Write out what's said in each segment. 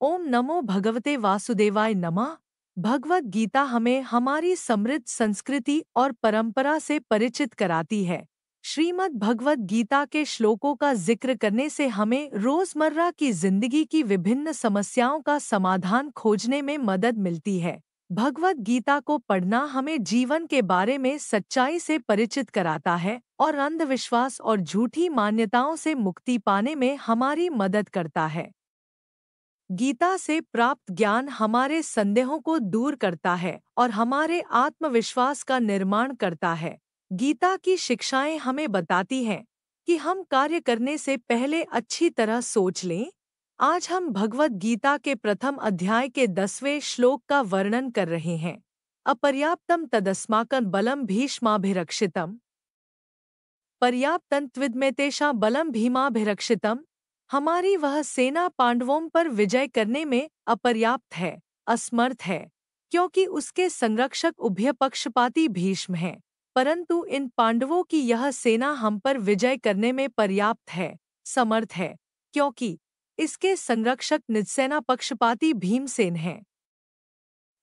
ओम नमो भगवते वासुदेवाय नमः। भगवद गीता हमें हमारी समृद्ध संस्कृति और परंपरा से परिचित कराती है। श्रीमद् भगवद गीता के श्लोकों का जिक्र करने से हमें रोजमर्रा की जिंदगी की विभिन्न समस्याओं का समाधान खोजने में मदद मिलती है। भगवद गीता को पढ़ना हमें जीवन के बारे में सच्चाई से परिचित कराता है और अंधविश्वास और झूठी मान्यताओं से मुक्ति पाने में हमारी मदद करता है। गीता से प्राप्त ज्ञान हमारे संदेहों को दूर करता है और हमारे आत्मविश्वास का निर्माण करता है। गीता की शिक्षाएं हमें बताती हैं कि हम कार्य करने से पहले अच्छी तरह सोच लें। आज हम भगवद गीता के प्रथम अध्याय के 10वें श्लोक का वर्णन कर रहे हैं। अपर्याप्तम तदस्माकं बलम भीष्माभिरक्षितम पर्याप्तं त्विदमेतेषां बलम भीमाभिरक्षितम। हमारी वह सेना पांडवों पर विजय करने में अपर्याप्त है, असमर्थ है, क्योंकि उसके संरक्षक उभय पक्षपाती भीष्म हैं। परंतु इन पांडवों की यह सेना हम पर विजय करने में पर्याप्त है, समर्थ है, क्योंकि इसके संरक्षक निजसेना पक्षपाती भीमसेन हैं।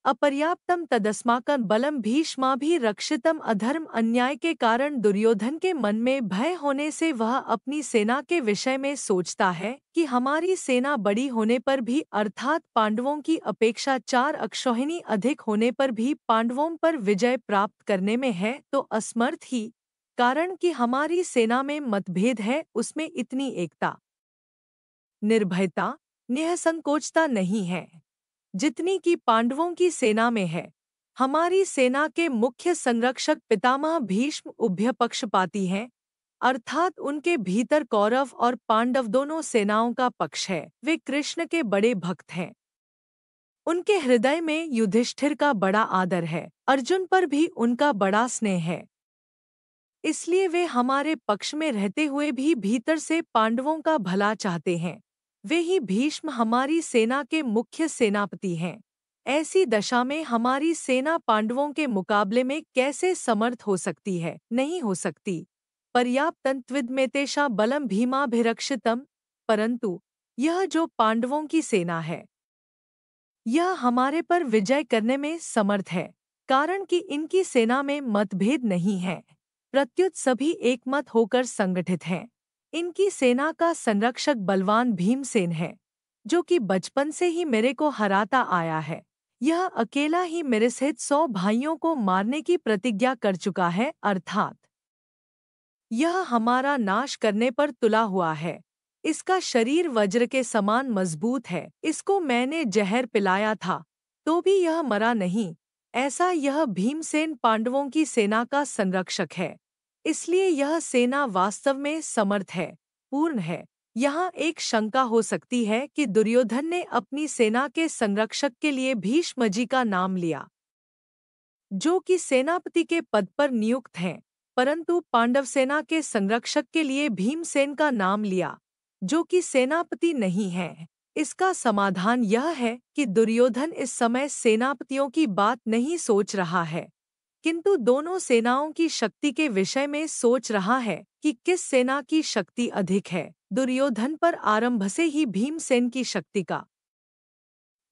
अपर्याप्तम तदस्माकं बलम भीष्माभिरक्षितम। अधर्म अन्याय के कारण दुर्योधन के मन में भय होने से वह अपनी सेना के विषय में सोचता है कि हमारी सेना बड़ी होने पर भी अर्थात पांडवों की अपेक्षा 4 अक्षौहिणी अधिक होने पर भी पांडवों पर विजय प्राप्त करने में है तो असमर्थ ही, कारण कि हमारी सेना में मतभेद है, उसमें इतनी एकता, निर्भयता, निःसंकोचता नहीं है जितनी कि पांडवों की सेना में है। हमारी सेना के मुख्य संरक्षक पितामह भीष्म उभय पक्षपाती हैं, अर्थात उनके भीतर कौरव और पांडव दोनों सेनाओं का पक्ष है। वे कृष्ण के बड़े भक्त हैं। उनके हृदय में युधिष्ठिर का बड़ा आदर है, अर्जुन पर भी उनका बड़ा स्नेह है। इसलिए वे हमारे पक्ष में रहते हुए भी भीतर से पांडवों का भला चाहते हैं। वे ही भीष्म हमारी सेना के मुख्य सेनापति हैं। ऐसी दशा में हमारी सेना पांडवों के मुकाबले में कैसे समर्थ हो सकती है? नहीं हो सकती। पर्याप्तं त्विदमेतेषां बलम भीमाभिरक्षितम। परंतु यह जो पांडवों की सेना है, यह हमारे पर विजय करने में समर्थ है, कारण कि इनकी सेना में मतभेद नहीं है, प्रत्युत सभी एकमत होकर संगठित हैं। इनकी सेना का संरक्षक बलवान भीमसेन है, जो कि बचपन से ही मेरे को हराता आया है। यह अकेला ही मेरे सहित 100 भाइयों को मारने की प्रतिज्ञा कर चुका है, अर्थात यह हमारा नाश करने पर तुला हुआ है। इसका शरीर वज्र के समान मजबूत है। इसको मैंने जहर पिलाया था, तो भी यह मरा नहीं। ऐसा यह भीमसेन पांडवों की सेना का संरक्षक है। इसलिए यह सेना वास्तव में समर्थ है, पूर्ण है। यहाँ एक शंका हो सकती है कि दुर्योधन ने अपनी सेना के संरक्षक के लिए भीष्म जी का नाम लिया, जो कि सेनापति के पद पर नियुक्त हैं, परंतु पांडव सेना के संरक्षक के लिए भीमसेन का नाम लिया, जो कि सेनापति नहीं है। इसका समाधान यह है कि दुर्योधन इस समय सेनापतियों की बात नहीं सोच रहा है, किंतु दोनों सेनाओं की शक्ति के विषय में सोच रहा है कि किस सेना की शक्ति अधिक है। दुर्योधन पर आरंभ से ही भीमसेन की शक्ति का,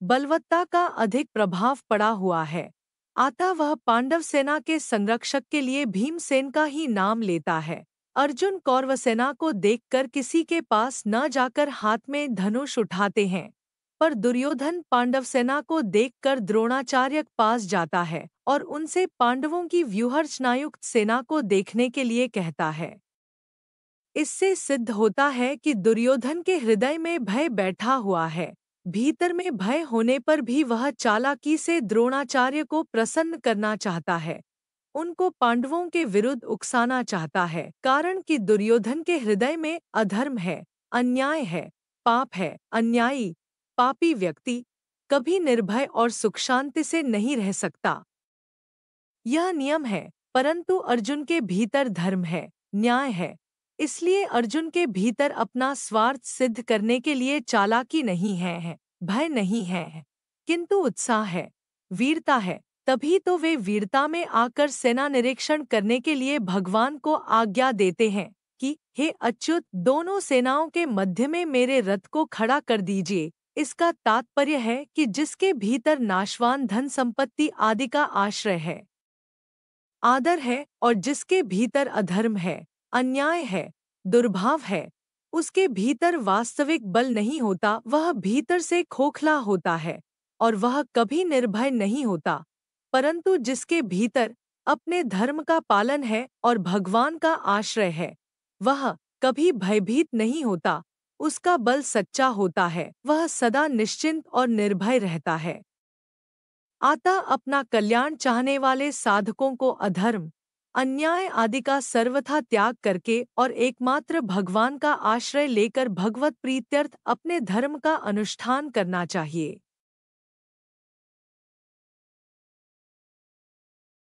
बलवत्ता का अधिक प्रभाव पड़ा हुआ है। अतः वह पांडव सेना के संरक्षक के लिए भीमसेन का ही नाम लेता है। अर्जुन कौरव सेना को देखकर किसी के पास न जाकर हाथ में धनुष उठाते हैं, पर दुर्योधन पांडव सेना को देखकर द्रोणाचार्य के पास जाता है और उनसे पांडवों की व्यूहरचनायुक्त सेना को देखने के लिए कहता है। इससे सिद्ध होता है कि दुर्योधन के हृदय में भय बैठा हुआ है। भीतर में भय होने पर भी वह चालाकी से द्रोणाचार्य को प्रसन्न करना चाहता है, उनको पांडवों के विरुद्ध उकसाना चाहता है, कारण कि दुर्योधन के हृदय में अधर्म है, अन्याय है, पाप है। अन्यायी, पापी व्यक्ति कभी निर्भय और सुख शांति से नहीं रह सकता। यह नियम है, परंतु अर्जुन के भीतर धर्म है, न्याय है। इसलिए अर्जुन के भीतर अपना स्वार्थ सिद्ध करने के लिए चालाकी नहीं है, भय नहीं है, किंतु उत्साह है, वीरता है। तभी तो वे वीरता में आकर सेना निरीक्षण करने के लिए भगवान को आज्ञा देते हैं कि हे अच्युत, दोनों सेनाओं के मध्य में मेरे रथ को खड़ा कर दीजिए, इसका तात्पर्य है कि जिसके भीतर नाशवान धन संपत्ति आदि का आश्रय है, आदर है और जिसके भीतर अधर्म है, अन्याय है, दुर्भाव है, उसके भीतर वास्तविक बल नहीं होता, वह भीतर से खोखला होता है और वह कभी निर्भय नहीं होता। परंतु जिसके भीतर अपने धर्म का पालन है और भगवान का आश्रय है, वह कभी भयभीत नहीं होता, उसका बल सच्चा होता है, वह सदा निश्चिंत और निर्भय रहता है। अतः अपना कल्याण चाहने वाले साधकों को अधर्म, अन्याय आदि का सर्वथा त्याग करके और एकमात्र भगवान का आश्रय लेकर भगवत प्रीत्यर्थ अपने धर्म का अनुष्ठान करना चाहिए।